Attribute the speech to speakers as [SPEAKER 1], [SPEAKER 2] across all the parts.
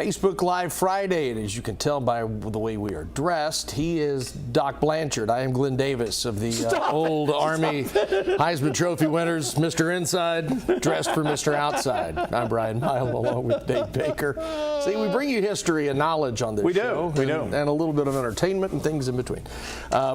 [SPEAKER 1] Facebook Live Friday, and as you can tell by the way we are dressed, he is Doc Blanchard. I am Glenn Davis of the old Army Heisman Trophy winners, Mr. Inside, dressed for Mr. Outside. I'm Brian Milam along with Dave Baker. See, we bring you history and knowledge on this show.
[SPEAKER 2] We do.
[SPEAKER 1] And a little bit of entertainment and things in between.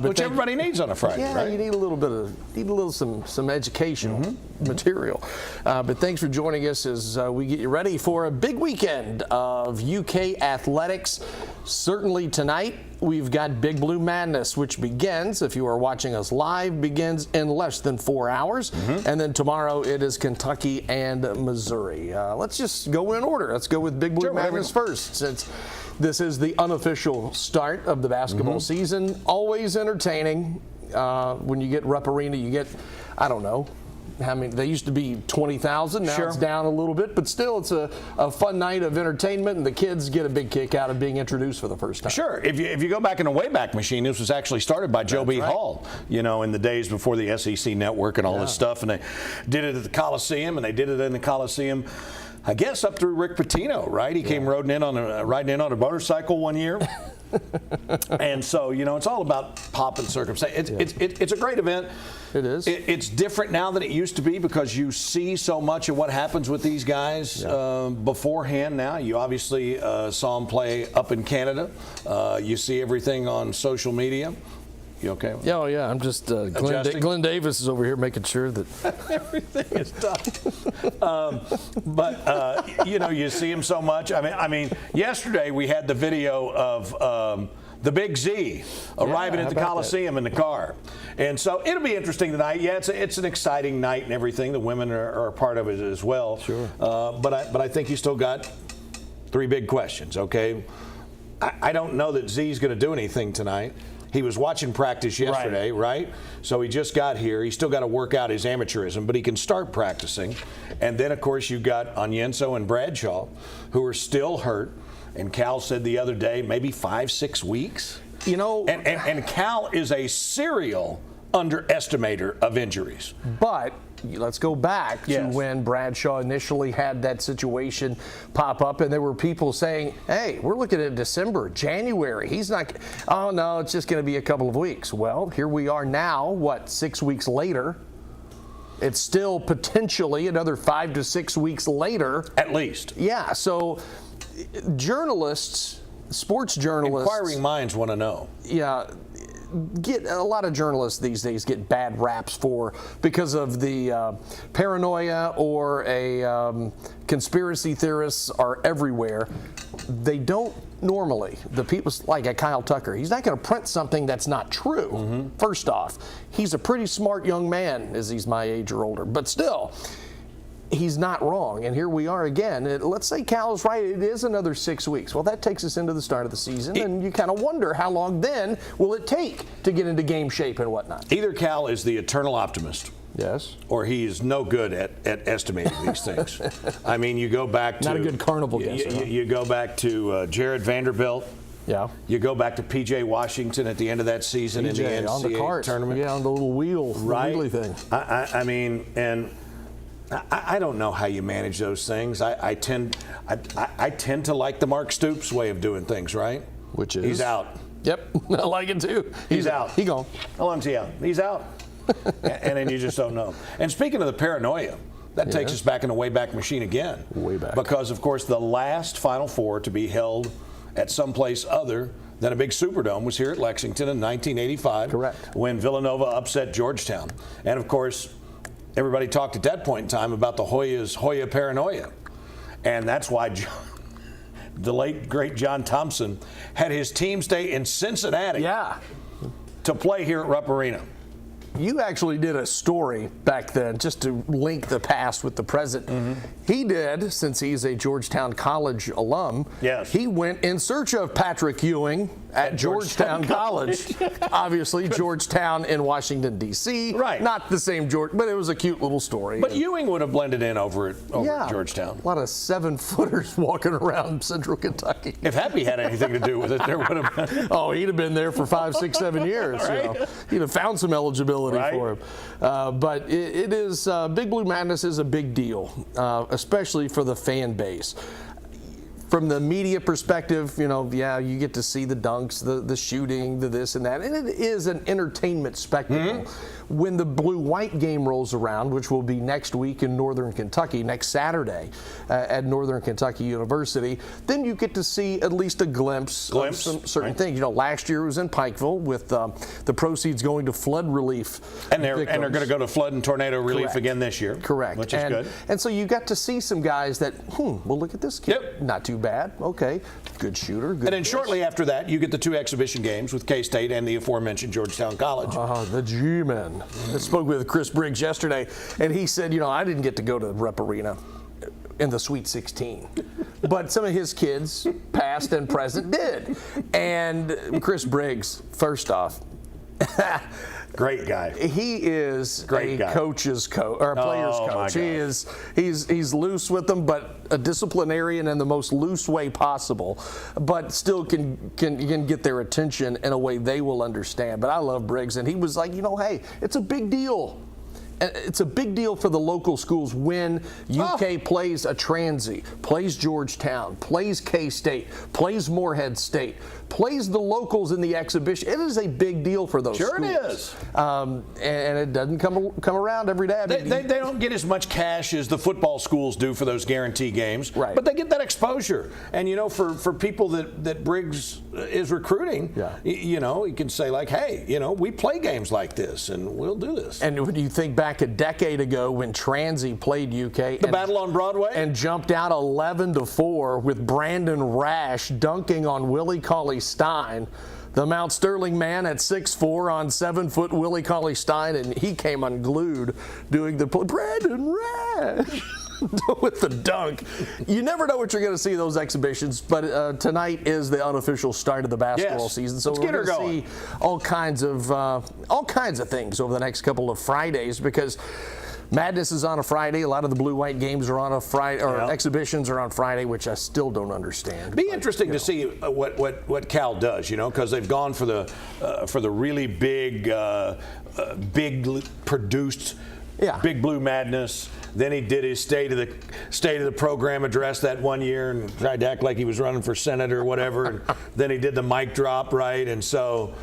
[SPEAKER 2] Which everybody needs on a Friday, right?
[SPEAKER 1] You need a little bit of some educational material. But thanks for joining us as we get you ready for a big weekend of UK athletics. Certainly tonight we've got Big Blue Madness, which begins, if you are watching us live, begins in less than 4 hours. And then tomorrow it is Kentucky and Missouri. Let's just go in order. Let's go with Big Blue Madness first, since this is the unofficial start of the basketball season. Always entertaining. When you get Rupp Arena, you get, I don't know, I mean, they used to be 20,000. Now it's down a little bit, but still it's a fun night of entertainment, and the kids get a big kick out of being introduced for the first time.
[SPEAKER 2] Sure. If you go back in the Wayback Machine, this was actually started by Joe B. Hall, you know, in the days before the SEC network and all this stuff, and they did it at the Coliseum, and they did it in the Coliseum, I guess, up through Rick Pitino, right? He came riding in on a motorcycle one year. And so, you know, it's all about pop and circumstance. It's a great event.
[SPEAKER 1] It is.
[SPEAKER 2] It's different now than it used to be because you see so much of what happens with these guys beforehand now. You obviously saw them play up in Canada. You see everything on social media. You okay?
[SPEAKER 1] Yeah, oh yeah. I'm just Glenn Davis is over here making sure that
[SPEAKER 2] everything is done. But you know, you see him so much. I mean, yesterday we had the video of the Big Z arriving at the Coliseum in the car, and so it'll be interesting tonight. Yeah, it's an exciting night and everything. The women are a part of it as well.
[SPEAKER 1] Sure.
[SPEAKER 2] But I think you still got three big questions. Okay, I don't know that Z's going to do anything tonight. He was watching practice yesterday, right? So he just got here. He's still got to work out his amateurism, but he can start practicing. And then, of course, you got Onyenso and Bradshaw, who are still hurt. And Cal said the other day, maybe 5-6 weeks.
[SPEAKER 1] You know,
[SPEAKER 2] and Cal is a serial underestimator of injuries.
[SPEAKER 1] But let's go back to when Bradshaw initially had that situation pop up, and there were people saying, hey, we're looking at December, January. He's not, oh no, it's just going to be a couple of weeks. Well, here we are now, what, 6 weeks later? It's still potentially another 5 to 6 weeks later.
[SPEAKER 2] At least.
[SPEAKER 1] Yeah, so journalists, sports journalists.
[SPEAKER 2] Inquiring minds want to know.
[SPEAKER 1] Yeah. Get a lot of journalists these days get bad raps because of the paranoia or a conspiracy theorists are everywhere. They don't normally. The people like a Kyle Tucker, he's not going to print something that's not true. First off, he's a pretty smart young man, as he's my age or older, but still. He's not wrong, and here we are again. Let's say Cal is right, it is another 6 weeks. Well, that takes us into the start of the season, and you kind of wonder how long then will it take to get into game shape and whatnot.
[SPEAKER 2] Either Cal is the eternal optimist.
[SPEAKER 1] Yes.
[SPEAKER 2] Or he's no good at estimating these things. I mean, you go back to...
[SPEAKER 1] Not a good carnival guesser.
[SPEAKER 2] You go back to Jared Vanderbilt.
[SPEAKER 1] Yeah.
[SPEAKER 2] You go back to P.J. Washington at the end of that season in the NCAA
[SPEAKER 1] on the cart
[SPEAKER 2] tournament.
[SPEAKER 1] Yeah, on the little wheel,
[SPEAKER 2] right?
[SPEAKER 1] The wheelie thing.
[SPEAKER 2] I mean, and... I don't know how you manage those things. I tend to like the Mark Stoops way of doing things, right?
[SPEAKER 1] Which is?
[SPEAKER 2] He's out.
[SPEAKER 1] Yep, I like it too.
[SPEAKER 2] He's out.
[SPEAKER 1] He gone.
[SPEAKER 2] How long's he out? He's out. And then you just don't know. And speaking of the paranoia, that takes us back in the Wayback Machine again.
[SPEAKER 1] Way back.
[SPEAKER 2] Because, of course, the last Final Four to be held at some place other than a big Superdome was here at Lexington in 1985.
[SPEAKER 1] Correct. When
[SPEAKER 2] Villanova upset Georgetown. And, of course, everybody talked at that point in time about the Hoyas' Hoya paranoia. And that's why the late, great John Thompson had his team stay in Cincinnati to play here at Rupp Arena.
[SPEAKER 1] You actually did a story back then just to link the past with the present. He did, since he's a Georgetown College alum.
[SPEAKER 2] Yes.
[SPEAKER 1] He went in search of Patrick Ewing at Georgetown College. Obviously, Georgetown in Washington, D.C.
[SPEAKER 2] Right.
[SPEAKER 1] Not the same George, but it was a cute little story.
[SPEAKER 2] But Ewing would have blended in over at Georgetown.
[SPEAKER 1] A lot of 7-footers walking around Central Kentucky.
[SPEAKER 2] If Happy had anything to do with it, there would have been.
[SPEAKER 1] Oh, he'd have been there for 5, 6, 7 years.
[SPEAKER 2] Right.
[SPEAKER 1] You know. He'd have found some eligibility for him. But it is, Big Blue Madness is a big deal, especially for the fan base. from the media perspective, yeah, you get to see the dunks, the shooting, the this and that, and it is an entertainment spectacle. When the blue-white game rolls around, which will be next week in Northern Kentucky, next Saturday at Northern Kentucky University, then you get to see at least a glimpse of some certain things. Last year it was in Pikeville with the proceeds going to flood relief.
[SPEAKER 2] And they're going to go to flood and tornado relief again this year.
[SPEAKER 1] Correct.
[SPEAKER 2] Which is good.
[SPEAKER 1] And so you got to see some guys that, well, look at this kid.
[SPEAKER 2] Yep.
[SPEAKER 1] Not too bad. Okay. Good shooter. Good
[SPEAKER 2] and then shortly after that, you get the 2 exhibition games with K-State and the aforementioned Georgetown College.
[SPEAKER 1] The G-men. I spoke with Chris Briggs yesterday, and he said, I didn't get to go to Rep Arena in the Sweet 16. But some of his kids, past and present, did. And Chris Briggs, first off,
[SPEAKER 2] great guy.
[SPEAKER 1] He is a coach's coach or a player's coach. He's loose with them, but a disciplinarian in the most loose way possible, but still can get their attention in a way they will understand. But I love Briggs, and he was like, hey, it's a big deal. It's a big deal for the local schools when UK plays a Transy, plays Georgetown, plays K-State, plays Morehead State, plays the locals in the exhibition. It is a big deal for those schools.
[SPEAKER 2] Sure it is.
[SPEAKER 1] And it doesn't come around every day.
[SPEAKER 2] They don't get as much cash as the football schools do for those guarantee games,
[SPEAKER 1] right.
[SPEAKER 2] But they get that exposure. And, for people that Briggs is recruiting, he can say, like, hey, we play games like this, and we'll do this.
[SPEAKER 1] And when you think back a decade ago when Transy played UK.
[SPEAKER 2] The battle on Broadway?
[SPEAKER 1] And jumped out 11-4 with Brandon Rash dunking on Willie Cauley-Stein. The Mount Sterling man at 6'4" on 7-foot Willie Cauley-Stein, and he came unglued doing the Brandon Rash with the dunk. You never know what you're going to see in those exhibitions, but tonight is the unofficial start of the basketball season, so we're going to see all kinds of things over the next couple of Fridays because Madness is on a Friday. A lot of the blue-white games are on a Friday, or exhibitions are on Friday, which I still don't understand.
[SPEAKER 2] Be interesting to see what Cal does, because they've gone for the really big produced Big Blue Madness. Then he did his state of the program address that one year and tried to act like he was running for Senate or whatever. And then he did the mic drop, right? And so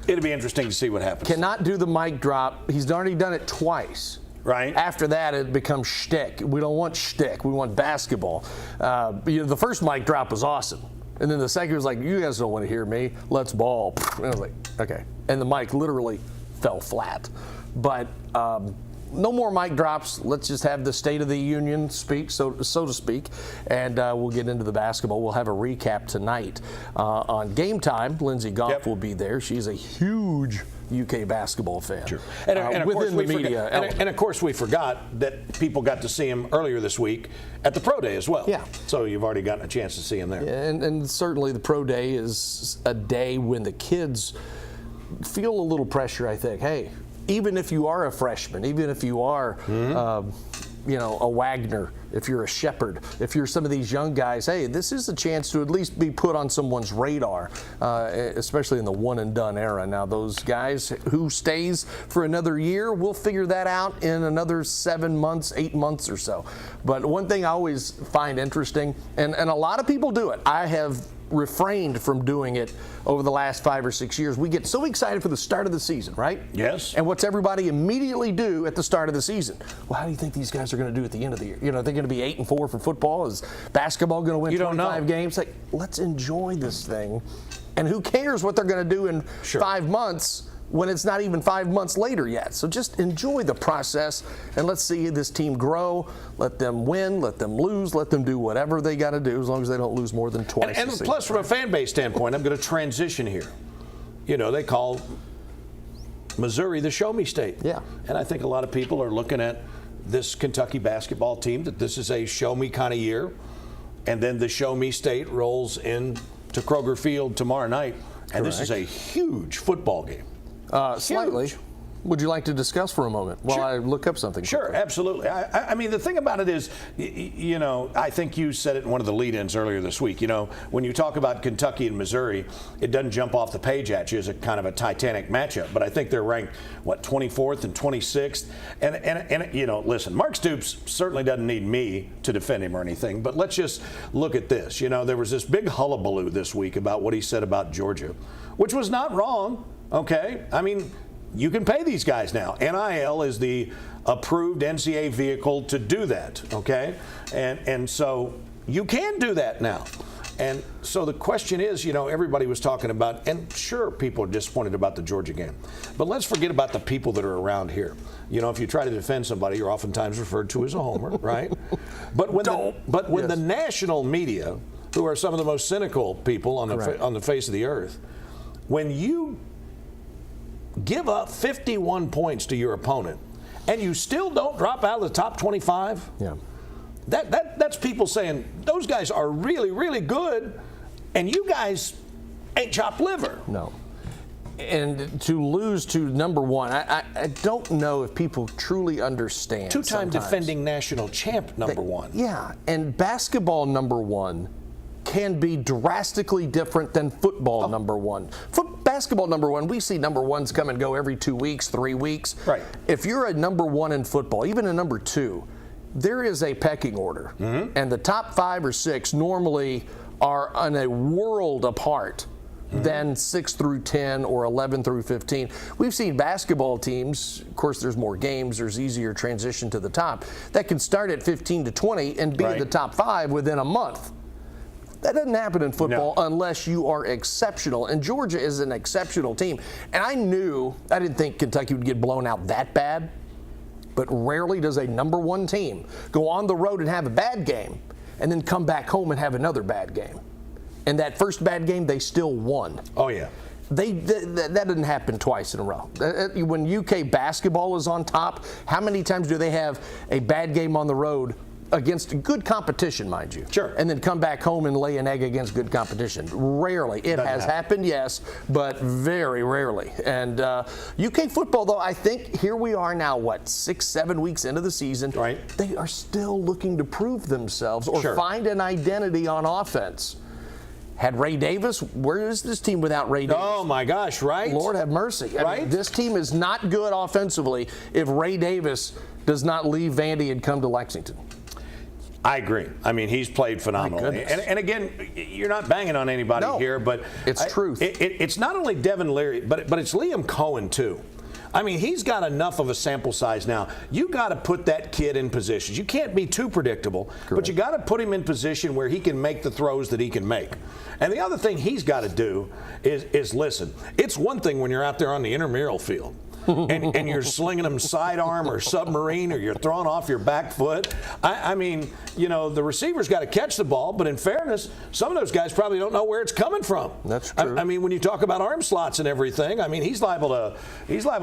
[SPEAKER 2] it'll be interesting to see what happens.
[SPEAKER 1] Cannot do the mic drop. He's already done it twice.
[SPEAKER 2] Right.
[SPEAKER 1] After that, it becomes shtick. We don't want shtick. We want basketball. The first mic drop was awesome. And then the second was like, you guys don't want to hear me. Let's ball. And I was like, okay. And the mic literally fell flat. But no more mic drops. Let's just have the State of the Union speak, so to speak, and we'll get into the basketball. We'll have a recap tonight on Game Time. Lindsay Goff will be there. She's a huge UK basketball fan.
[SPEAKER 2] Sure. And
[SPEAKER 1] within the media.
[SPEAKER 2] And of course, we forgot that people got to see him earlier this week at the Pro Day as well.
[SPEAKER 1] Yeah.
[SPEAKER 2] So you've already gotten a chance to see him there.
[SPEAKER 1] Yeah, and certainly the Pro Day is a day when the kids feel a little pressure, I think. Hey, even if you are a freshman, even if you are, a Wagner, if you're a Shepherd, if you're some of these young guys, hey, this is a chance to at least be put on someone's radar, especially in the one-and-done era. Now, those guys who stays for another year, we'll figure that out in another 7 months, 8 months or so. But one thing I always find interesting, and a lot of people do it, I have refrained from doing it over the last 5 or 6 years. We get so excited for the start of the season, right?
[SPEAKER 2] Yes.
[SPEAKER 1] And what's everybody immediately do at the start of the season? Well, how do you think these guys are going to do at the end of the year? They're going to be 8-4 for football. Is basketball going to win 25 games? Like, let's enjoy this thing. And who cares what they're going to do in 5 months when it's not even 5 months later yet? So just enjoy the process and let's see this team grow. Let them win, let them lose, let them do whatever they got to do as long as they don't lose more than twice.
[SPEAKER 2] And plus, from a fan base standpoint, I'm going to transition here. They call Missouri the show me state.
[SPEAKER 1] Yeah.
[SPEAKER 2] And I think a lot of people are looking at this Kentucky basketball team that this is a show me kind of year. And then the show me state rolls into Kroger Field tomorrow night. And this is a huge football game.
[SPEAKER 1] Slightly. would you like to discuss for a moment while I look up something?
[SPEAKER 2] Sure,
[SPEAKER 1] quickly?
[SPEAKER 2] absolutely. I mean, the thing about it is, you know, I think you said it in one of the lead-ins earlier this week. You know, when you talk about Kentucky and Missouri, it doesn't jump off the page at you as a kind of a titanic matchup. But I think they're ranked, 24th and 26th. And you know, listen, Mark Stoops certainly doesn't need me to defend him or anything. But let's just look at this. You know, there was this big hullabaloo this week about what he said about Georgia, which was not wrong. Okay, I mean, you can pay these guys now. NIL is the approved NCAA vehicle to do that, okay? And so you can do that now. And so the question is, you know, everybody was talking about, and sure, people are disappointed about the Georgia game, but let's forget about the people that are around here. You know, if you try to defend somebody, you're oftentimes referred to as a homer, right? But when the national media, who are some of the most cynical people on the face of the earth, when you give up 51 points to your opponent and you still don't drop out of the top 25, that's people saying those guys are really, really good and you guys ain't chopped liver.
[SPEAKER 1] No. And to lose to number one, I don't know if people truly understand.
[SPEAKER 2] Two-time defending national champ number one.
[SPEAKER 1] Yeah, and basketball number one can be drastically different than football number one. Basketball number one, we see number ones come and go every 2 weeks, 3 weeks.
[SPEAKER 2] Right.
[SPEAKER 1] If you're a number one in football, even a number two, there is a pecking order. And the top 5 or 6 normally are on a world apart than 6 through 10 or 11 through 15. We've seen basketball teams, of course there's more games, there's easier transition to the top, that can start at 15 to 20 and be in the top 5 within a month. That doesn't happen in football unless you are exceptional. And Georgia is an exceptional team. And I didn't think Kentucky would get blown out that bad, but rarely does a number one team go on the road and have a bad game and then come back home and have another bad game. And that first bad game, they still won.
[SPEAKER 2] Oh, yeah.
[SPEAKER 1] That didn't happen twice in a row. When UK basketball is on top, how many times do they have a bad game on the road against good competition, mind you?
[SPEAKER 2] Sure.
[SPEAKER 1] And then come back home and lay an egg against good competition? Rarely. It has happened, yes, but very rarely. And UK football, though, I think here we are now, 6, 7 weeks into the season.
[SPEAKER 2] Right.
[SPEAKER 1] They are still looking to prove themselves or find an identity on offense. Had Ray Davis, where is this team without Ray Davis?
[SPEAKER 2] Oh, my gosh, right?
[SPEAKER 1] Lord have mercy. I mean, this team is not good offensively if Ray Davis does not leave Vandy and come to Lexington.
[SPEAKER 2] I agree. I mean, he's played phenomenally. And again, you're not banging on anybody here, but
[SPEAKER 1] it's truth.
[SPEAKER 2] It's not only Devin Leary, but it's Liam Cohen, too. I mean, he's got enough of a sample size now. You got to put that kid in positions. You can't be too predictable, but you got to put him in position where he can make the throws that he can make. And the other thing he's got to do is listen. It's one thing when you're out there on the intramural field. and you're slinging them sidearm or submarine, or you're throwing off your back foot. I mean, you know, the receiver's got to catch the ball, but in fairness, some of those guys probably don't know where it's coming from.
[SPEAKER 1] That's true.
[SPEAKER 2] I mean, when you talk about arm slots and everything, I mean, he's liable to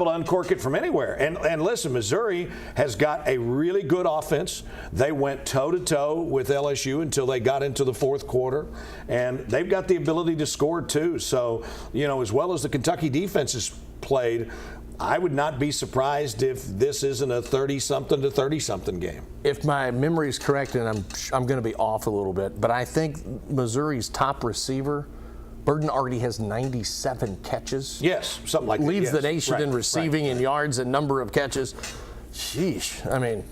[SPEAKER 2] uncork it from anywhere. And listen, Missouri has got a really good offense. They went toe-to-toe with LSU until they got into the fourth quarter, and they've got the ability to score too. So, you know, as well as the Kentucky defense has played, I would not be surprised if this isn't a 30-something to 30-something game. If
[SPEAKER 1] my memory is correct, and I'm going to be off a little bit, but I think Missouri's top receiver, Burden, already has 97 catches.
[SPEAKER 2] Yes, something like that.
[SPEAKER 1] Leads the nation in receiving in yards and number of catches. Sheesh. I mean,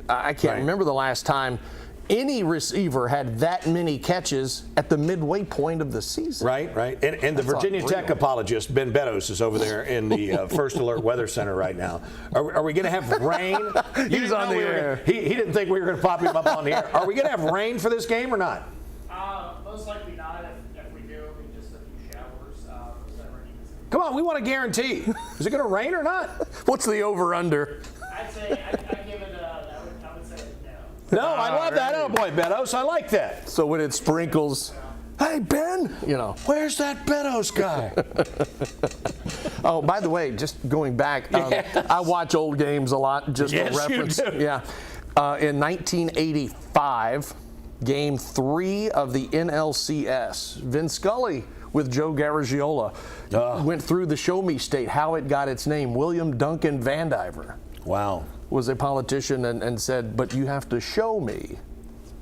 [SPEAKER 1] I can't remember the last time any receiver had that many catches at the midway point of the season.
[SPEAKER 2] Right. And the Virginia Tech apologist, Ben Beddoes, is over there in the First Alert Weather Center right now. Are we going to have rain?
[SPEAKER 1] He's on the air.
[SPEAKER 2] He didn't think we were going to pop him up on the air. Are we going to have rain for this game or not?
[SPEAKER 3] Most likely not. If we do, it'll be just a few showers.
[SPEAKER 2] Come on, we want a guarantee. Is it going to rain or not?
[SPEAKER 1] What's the over-under?
[SPEAKER 3] I'd say I'd give it I would say no.
[SPEAKER 2] No, I love that. Oh, boy, Beddoes. I like that.
[SPEAKER 1] So when it sprinkles, hey, Ben, you know.
[SPEAKER 2] Where's that Beddoes guy?
[SPEAKER 1] Oh, by the way, just going back, I watch old games a lot, just for reference.
[SPEAKER 2] You do.
[SPEAKER 1] Yeah. In 1985, Game 3 of the NLCS, Vin Scully with Joe Garagiola. Went through the Show Me State, how it got its name. William Duncan Vandiver
[SPEAKER 2] Wow.
[SPEAKER 1] was a politician and said, but you have to show me,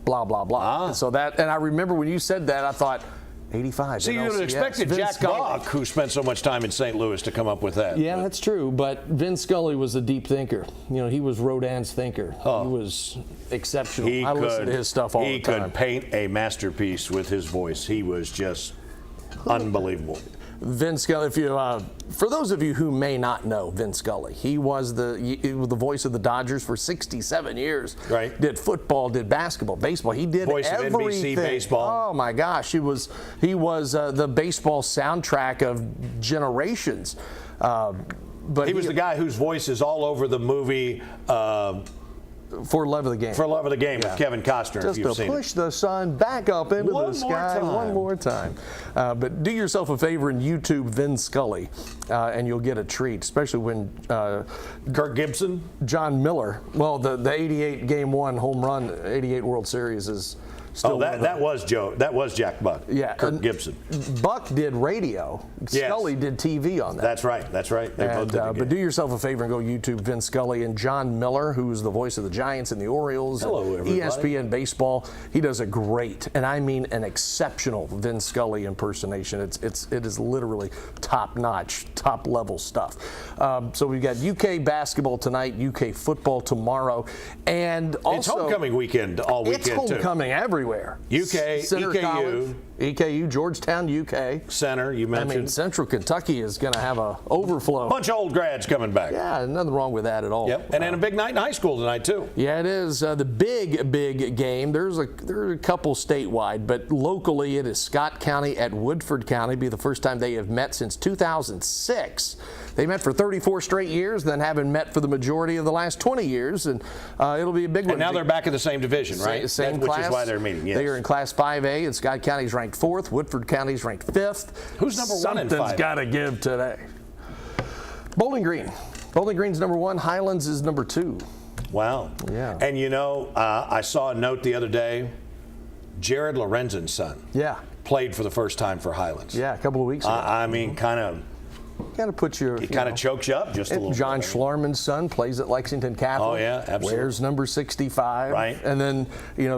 [SPEAKER 1] blah, blah, blah. And so that, and I remember when you said that, I thought, 85.
[SPEAKER 2] See, you would have expected
[SPEAKER 1] Vince
[SPEAKER 2] Jack
[SPEAKER 1] Scully.
[SPEAKER 2] Buck, who spent so much time in St. Louis, to come up with that.
[SPEAKER 1] Yeah, that's true. But Vince Scully was a deep thinker. You know, he was Rodin's thinker. He was exceptional. I listen to his stuff all the time.
[SPEAKER 2] He could paint a masterpiece with his voice. He was just unbelievable.
[SPEAKER 1] Vince Scully, if you, for those of you who may not know Vince Scully, he was the voice of the Dodgers for 67 years.
[SPEAKER 2] Right.
[SPEAKER 1] Did football, did basketball, baseball. He did
[SPEAKER 2] Voice
[SPEAKER 1] everything.
[SPEAKER 2] of NBC baseball.
[SPEAKER 1] Oh my gosh, he was the baseball soundtrack of generations. But
[SPEAKER 2] He was the guy whose voice is all over the movie
[SPEAKER 1] For Love of the Game.
[SPEAKER 2] For Love of the Game with Kevin Costner.
[SPEAKER 1] Just
[SPEAKER 2] if you've
[SPEAKER 1] to
[SPEAKER 2] seen
[SPEAKER 1] push the sun back up into
[SPEAKER 2] One
[SPEAKER 1] the
[SPEAKER 2] more
[SPEAKER 1] sky
[SPEAKER 2] time.
[SPEAKER 1] one more time. But do yourself a favor and YouTube Vince Scully, and you'll get a treat, especially when
[SPEAKER 2] Kirk Gibson.
[SPEAKER 1] John Miller, well, the 88 Game 1 home run, 88 World Series is still
[SPEAKER 2] That was Jack Buck.
[SPEAKER 1] Yeah,
[SPEAKER 2] Kirk Gibson.
[SPEAKER 1] Buck did radio.
[SPEAKER 2] Yes.
[SPEAKER 1] Scully did TV on that.
[SPEAKER 2] That's right. They both did
[SPEAKER 1] But do yourself a favor and go YouTube Vince Scully and John Miller, who's the voice of the Giants and the Orioles.
[SPEAKER 2] Hello,
[SPEAKER 1] and
[SPEAKER 2] everybody.
[SPEAKER 1] ESPN baseball. He does a great, and I mean an exceptional Vince Scully impersonation. It is literally top notch, top level stuff. So we've got UK basketball tonight, UK football tomorrow, and also
[SPEAKER 2] It's homecoming weekend all weekend
[SPEAKER 1] it's homecoming everywhere.
[SPEAKER 2] UK,
[SPEAKER 1] Center
[SPEAKER 2] EKU.
[SPEAKER 1] College, EKU, Georgetown, UK.
[SPEAKER 2] Center, you
[SPEAKER 1] I
[SPEAKER 2] mentioned.
[SPEAKER 1] mean, Central Kentucky is going to have a overflow.
[SPEAKER 2] Bunch of old grads coming back.
[SPEAKER 1] Yeah, nothing wrong with that at all.
[SPEAKER 2] Yep. And then a big night in high school tonight too.
[SPEAKER 1] Yeah, it is the big game. There are a couple statewide, but locally it is Scott County at Woodford County. Be the first time they have met since 2006. They met for 34 straight years, then haven't met for the majority of the last 20 years, and it'll be a big one.
[SPEAKER 2] And now they're back in the same division, right?
[SPEAKER 1] Same
[SPEAKER 2] Which
[SPEAKER 1] class.
[SPEAKER 2] is why they're meeting. Yes.
[SPEAKER 1] They are in Class 5A, and Scott County's ranked 4th. Woodford County's ranked 5th.
[SPEAKER 2] Who's number 1 in 5A?
[SPEAKER 1] Something's got to give today. Bowling Green. Bowling Green's number 1. Highlands is number 2.
[SPEAKER 2] Wow.
[SPEAKER 1] Yeah.
[SPEAKER 2] And you know, I saw a note the other day. Jared Lorenzen's son.
[SPEAKER 1] Yeah.
[SPEAKER 2] Played for the first time for Highlands.
[SPEAKER 1] Yeah, a couple of weeks ago.
[SPEAKER 2] I mean, kind of
[SPEAKER 1] put your.
[SPEAKER 2] It kind of chokes you up just a little bit.
[SPEAKER 1] John Schlarman's son plays at Lexington Catholic.
[SPEAKER 2] Oh, yeah, absolutely.
[SPEAKER 1] Wears number 65.
[SPEAKER 2] Right.
[SPEAKER 1] And then,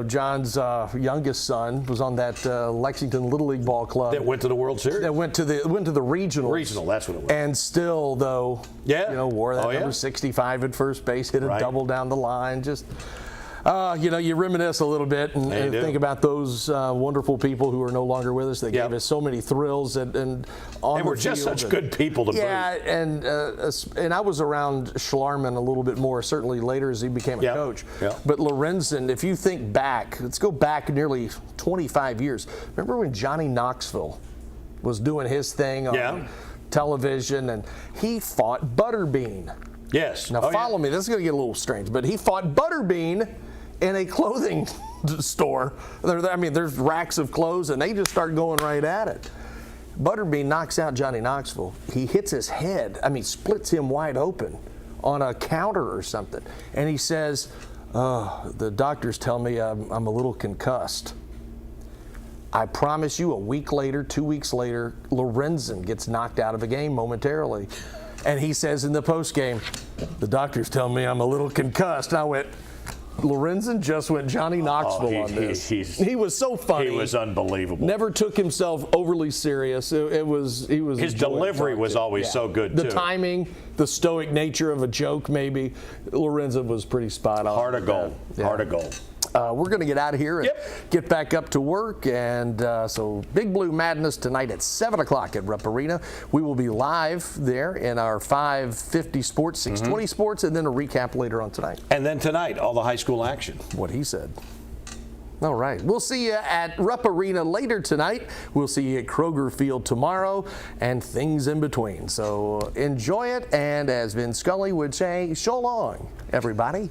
[SPEAKER 1] John's youngest son was on that Lexington Little League ball club.
[SPEAKER 2] That went to the World Series.
[SPEAKER 1] That went to the regionals.
[SPEAKER 2] Regional, that's what it was.
[SPEAKER 1] And still, though, wore that number 65 at first base, hit a double down the line. Just. You reminisce a little bit and think about those wonderful people who are no longer with us. They gave us so many thrills and on
[SPEAKER 2] They were just such good people to boot.
[SPEAKER 1] Yeah, and I was around Schlarman a little bit more, certainly later as he became a coach.
[SPEAKER 2] Yeah.
[SPEAKER 1] But Lorenzen, if you think back, let's go back nearly 25 years. Remember when Johnny Knoxville was doing his thing on television, and he fought Butterbean.
[SPEAKER 2] Yes.
[SPEAKER 1] Now follow me. This is going to get a little strange, but he fought Butterbean in a clothing store. There's racks of clothes, and they just start going right at it. Butterbean knocks out Johnny Knoxville. He hits his head. Splits him wide open on a counter or something. And he says, the doctors tell me I'm a little concussed. I promise you, a week later, 2 weeks later, Lorenzen gets knocked out of a game momentarily. And he says in the postgame, the doctors tell me I'm a little concussed. And I went, Lorenzen just went Johnny Knoxville on this. He was so funny.
[SPEAKER 2] He was unbelievable.
[SPEAKER 1] Never took himself overly serious. He was.
[SPEAKER 2] His delivery was always so good,
[SPEAKER 1] too.
[SPEAKER 2] too.
[SPEAKER 1] The timing, the stoic nature of a joke, maybe. Lorenzen was pretty spot on.
[SPEAKER 2] Heart of gold.
[SPEAKER 1] Yeah.
[SPEAKER 2] Heart of gold.
[SPEAKER 1] We're going to get out of here and get back up to work. And so Big Blue Madness tonight at 7 o'clock at Rupp Arena. We will be live there in our 550 Sports, 620 Sports, and then a recap later on tonight.
[SPEAKER 2] And then tonight, all the high school action.
[SPEAKER 1] What he said. All right. We'll see you at Rupp Arena later tonight. We'll see you at Kroger Field tomorrow and things in between. So enjoy it. And as Vince Scully would say, so long, everybody.